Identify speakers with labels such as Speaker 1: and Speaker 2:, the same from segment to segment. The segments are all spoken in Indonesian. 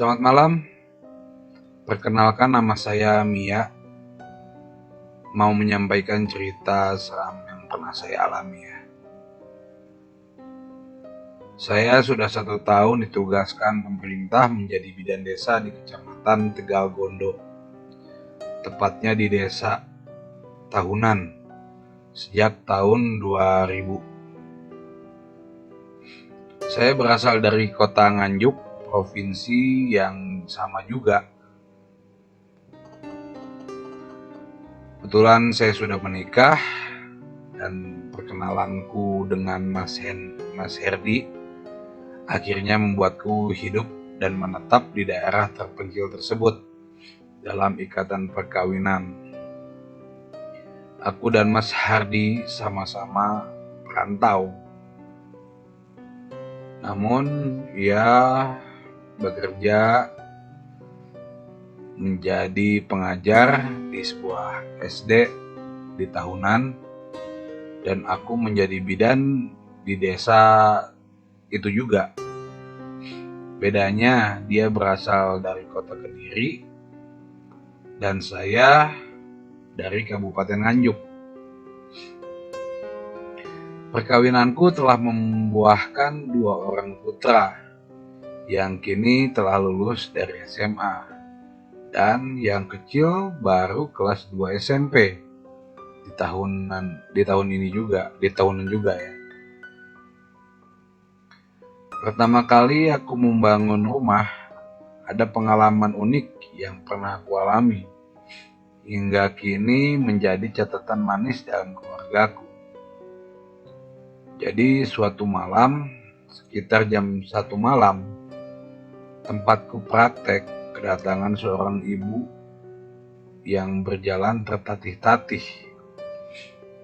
Speaker 1: Selamat malam, perkenalkan nama saya Mia. Mau menyampaikan cerita seram yang pernah saya alami ya. Saya sudah 1 tahun ditugaskan pemerintah menjadi bidan desa di Kecamatan Tegal Gondo, tepatnya di Desa Tahunan, sejak tahun 2000. Saya berasal dari kota Nganjuk, provinsi yang sama juga. Kebetulan saya sudah menikah dan perkenalanku dengan Mas Herdi akhirnya membuatku hidup dan menetap di daerah terpencil tersebut dalam ikatan perkawinan. Aku dan Mas Hardi sama-sama perantau. Namun ia bekerja menjadi pengajar di sebuah SD di Tahunan dan aku menjadi bidan di desa itu juga. Bedanya dia berasal dari kota Kediri dan saya dari Kabupaten Nganjuk. Perkawinanku telah membuahkan 2 orang putra yang kini telah lulus dari SMA dan yang kecil baru kelas 2 SMP di tahun ini juga ya. Pertama kali aku membangun rumah, ada pengalaman unik yang pernah aku alami hingga kini menjadi catatan manis dalam keluargaku. Jadi suatu malam, sekitar jam 1 malam, tempatku praktek kedatangan seorang ibu yang berjalan tertatih-tatih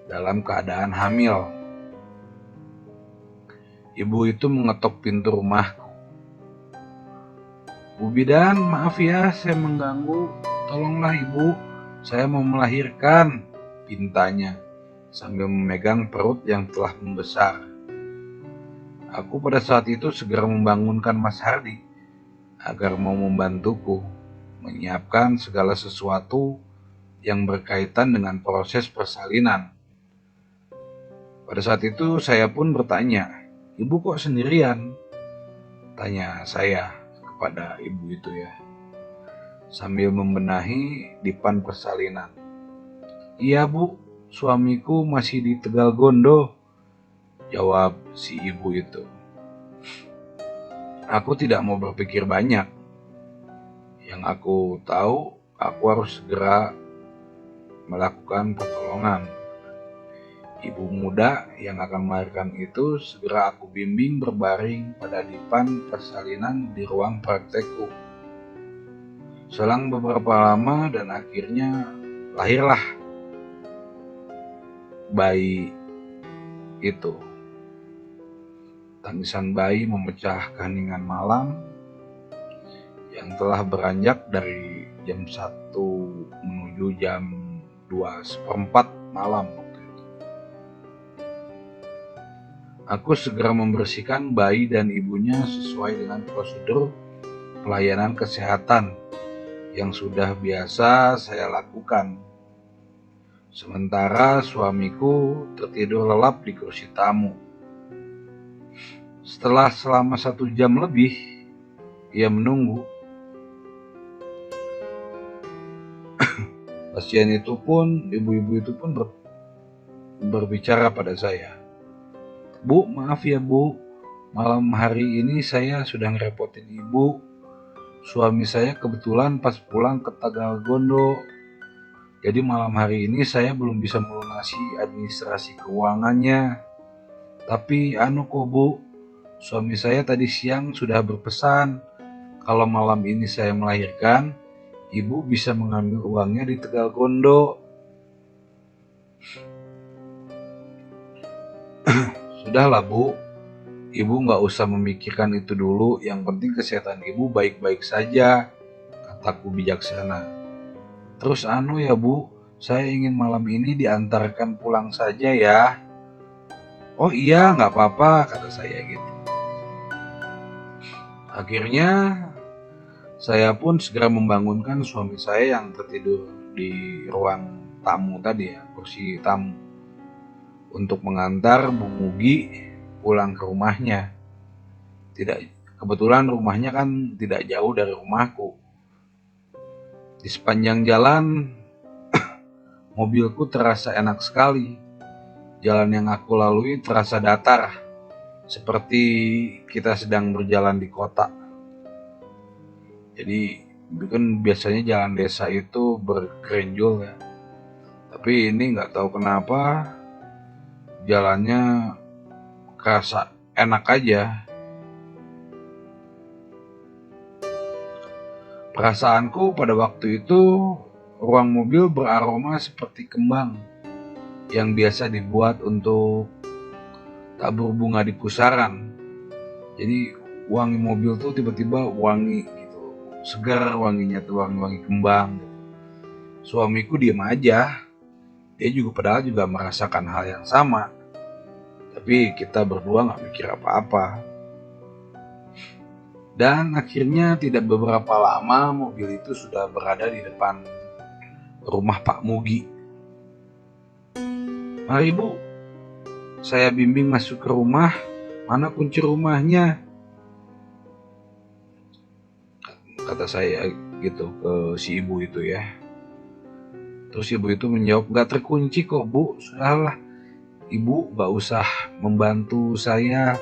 Speaker 1: dalam keadaan hamil. Ibu itu mengetok pintu rumahku. "Bu bidan, maaf ya saya mengganggu. Tolonglah ibu, saya mau melahirkan," pintanya sambil memegang perut yang telah membesar. Aku pada saat itu segera membangunkan Mas Hardi agar mau membantuku menyiapkan segala sesuatu yang berkaitan dengan proses persalinan. Pada saat itu saya pun bertanya, "Ibu kok sendirian?" tanya saya kepada ibu itu ya, sambil membenahi dipan persalinan. "Iya bu, suamiku masih di Tegal Gondo," jawab si ibu itu. Aku tidak mau berpikir banyak. Yang aku tahu, aku harus segera melakukan pertolongan. Ibu muda yang akan melahirkan itu segera aku bimbing berbaring pada dipan persalinan di ruang praktekku. Selang beberapa lama dan akhirnya lahirlah bayi itu. Tangisan bayi memecah keheningan malam yang telah beranjak dari jam 1 menuju jam 2:04 malam. Aku segera membersihkan bayi dan ibunya sesuai dengan prosedur pelayanan kesehatan yang sudah biasa saya lakukan. Sementara suamiku tertidur lelap di kursi tamu. Setelah selama 1 jam lebih, ia menunggu. Pasien itu pun, ibu-ibu itu pun berbicara pada saya. "Bu, maaf ya bu, malam hari ini saya sudah ngerepotin ibu. Suami saya kebetulan pas pulang ke Tegal Gondo. Jadi malam hari ini saya belum bisa melunasi administrasi keuangannya. Tapi kok bu, suami saya tadi siang sudah berpesan kalau malam ini saya melahirkan, ibu bisa mengambil uangnya di Tegal Gondo." "Sudahlah bu, ibu nggak usah memikirkan itu dulu, yang penting kesehatan ibu baik-baik saja," kataku bijaksana. "Terus ya bu, saya ingin malam ini diantarkan pulang saja ya." "Oh iya, nggak apa-apa," kata saya gitu. Akhirnya Saya pun segera membangunkan suami saya yang tertidur di ruang tamu tadi ya, kursi tamu, untuk mengantar Bu Mugi pulang ke rumahnya. Tidak, kebetulan rumahnya kan tidak jauh dari rumahku. Di sepanjang jalan, mobilku terasa enak sekali. Jalan yang aku lalui terasa datar, seperti kita sedang berjalan di kota. Jadi kan biasanya jalan desa itu bergerenjol ya. Tapi ini nggak tahu kenapa jalannya kerasa enak aja. Perasaanku pada waktu itu, ruang mobil beraroma seperti kembang yang biasa dibuat untuk tabur bunga di pusaran. Jadi wangi mobil tuh tiba-tiba wangi gitu, segar wanginya tuh, wangi-wangi kembang. Suamiku diam aja, dia juga padahal juga merasakan hal yang sama. Tapi kita berdua gak mikir apa-apa. Dan akhirnya tidak beberapa lama mobil itu sudah berada di depan rumah Pak Mugi. "Mari Bu, saya bimbing masuk ke rumah. Mana kunci rumahnya?" kata saya gitu ke si ibu itu ya. Terus ibu itu menjawab, "Gak terkunci kok Bu, sudahlah. Ibu gak usah membantu saya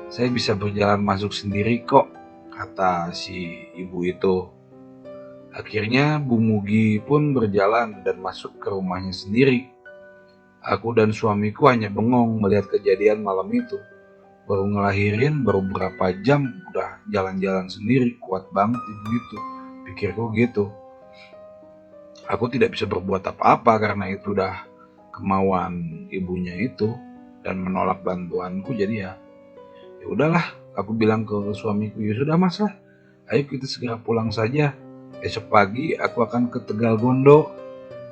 Speaker 1: bisa berjalan masuk sendiri kok," kata si ibu itu. Akhirnya Bu Mugi pun berjalan dan masuk ke rumahnya sendiri. Aku dan suamiku hanya bengong melihat kejadian malam itu. Baru ngelahirin, baru berapa jam udah jalan-jalan sendiri, kuat banget ibu itu. Pikirku gitu. Aku tidak bisa berbuat apa-apa karena itu udah kemauan ibunya itu dan menolak bantuanku. Jadi ya udahlah, aku bilang ke suamiku, "Ya sudah Mas lah, ayo kita segera pulang saja. Besok pagi aku akan ke Tegal Gondo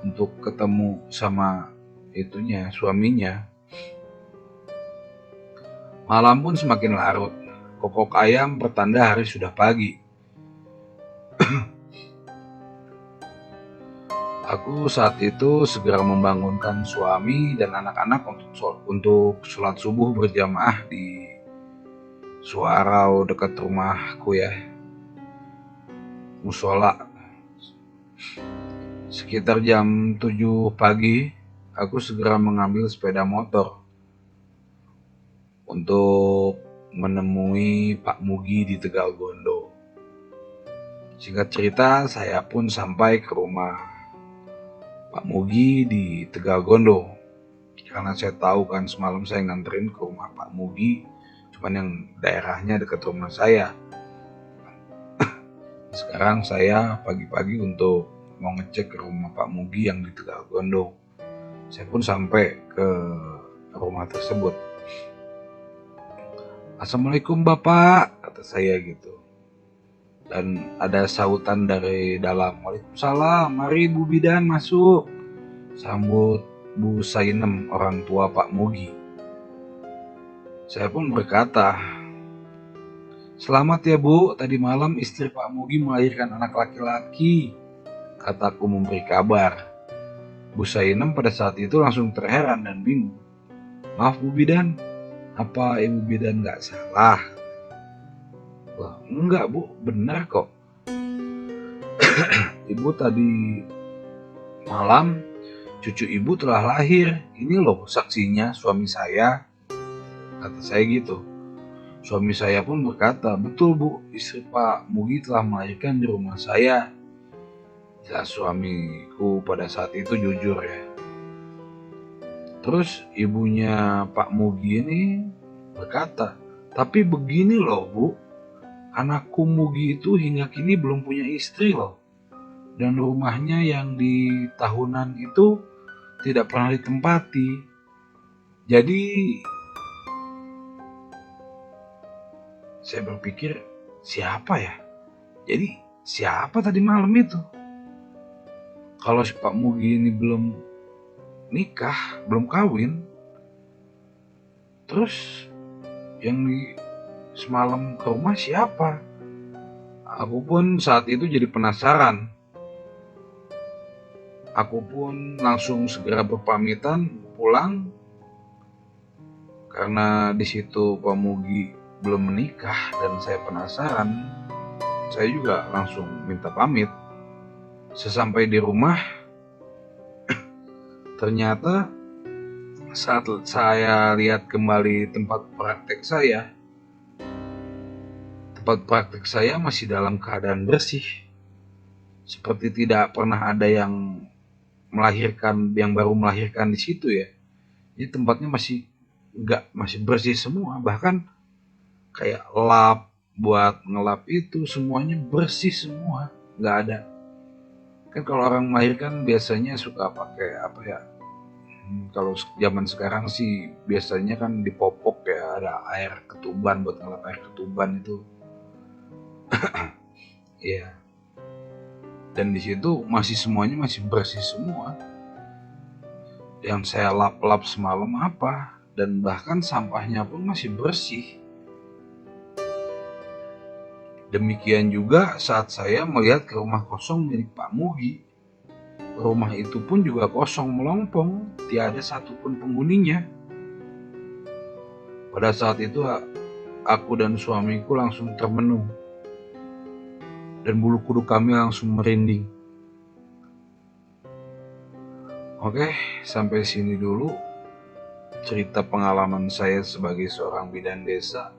Speaker 1: untuk ketemu sama itunya, suaminya." Malam pun semakin larut. Kokok ayam pertanda hari sudah pagi. Aku saat itu segera membangunkan suami dan anak-anak untuk sholat subuh berjamaah di Suarau dekat rumahku ya, musola. Sekitar jam 7 pagi, aku segera mengambil sepeda motor untuk menemui Pak Mugi di Tegal Gondo. Singkat cerita, saya pun sampai ke rumah Pak Mugi di Tegal Gondo. Karena saya tahu kan semalam saya nganterin ke rumah Pak Mugi, cuman yang daerahnya dekat rumah saya. Sekarang saya pagi-pagi untuk mau ngecek ke rumah Pak Mugi yang di Tegal Gondo. Saya pun sampai ke rumah tersebut. "Assalamualaikum Bapak," kata saya gitu. Dan ada sautan dari dalam, "Waalaikumsalam, mari Bu Bidan masuk," sambut Bu Sainem, orang tua Pak Mugi. Saya pun berkata, "Selamat ya Bu, tadi malam istri Pak Mugi melahirkan anak laki-laki," kataku memberi kabar. Bu Sainem pada saat itu langsung terheran dan bingung. "Maaf Bu Bidan, apa Ibu Bidan gak salah?" "Wah, enggak Bu, benar kok. Ibu tadi malam cucu Ibu telah lahir. Ini loh saksinya, suami saya," kata saya gitu. Suami saya pun berkata, "Betul Bu, istri Pak Mugi telah melahirkan di rumah saya." Jelas suamiku pada saat itu jujur ya. Terus ibunya Pak Mugi ini berkata, "Tapi begini loh Bu, anakku Mugi itu hingga kini belum punya istri loh. Dan rumahnya yang di tahunan itu tidak pernah ditempati. Jadi saya berpikir, siapa ya? Jadi siapa tadi malam itu? Kalau si Pak Mugi ini belum nikah, belum kawin, terus yang di semalam ke rumah siapa? Aku pun saat itu jadi penasaran. Aku pun langsung segera berpamitan pulang karena di situ Pak Mugi belum menikah dan saya penasaran. Saya juga langsung minta pamit. Sesampai di rumah, ternyata saat saya lihat kembali tempat praktek saya masih dalam keadaan bersih. Seperti tidak pernah ada yang baru melahirkan di situ ya. Jadi tempatnya masih bersih semua, bahkan kayak lap buat ngelap itu semuanya bersih semua, nggak ada. Kan kalau orang melahirkan biasanya suka pakai apa ya? Kalau zaman sekarang sih biasanya kan dipopok ya, ada air ketuban buat ngelap air ketuban itu. Iya. Dan di situ semuanya masih bersih semua. Yang saya lap-lap semalam apa, dan bahkan sampahnya pun masih bersih. Demikian juga saat saya melihat ke rumah kosong milik Pak Mugi. Rumah itu pun juga kosong melompong, tiada satupun penghuninya. Pada saat itu aku dan suamiku langsung termenung, dan bulu kuduk kami langsung merinding. Oke, sampai sini dulu cerita pengalaman saya sebagai seorang bidan desa.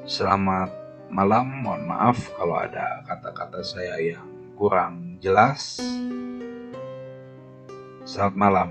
Speaker 1: Selamat malam, mohon maaf kalau ada kata-kata saya yang kurang jelas. Selamat malam.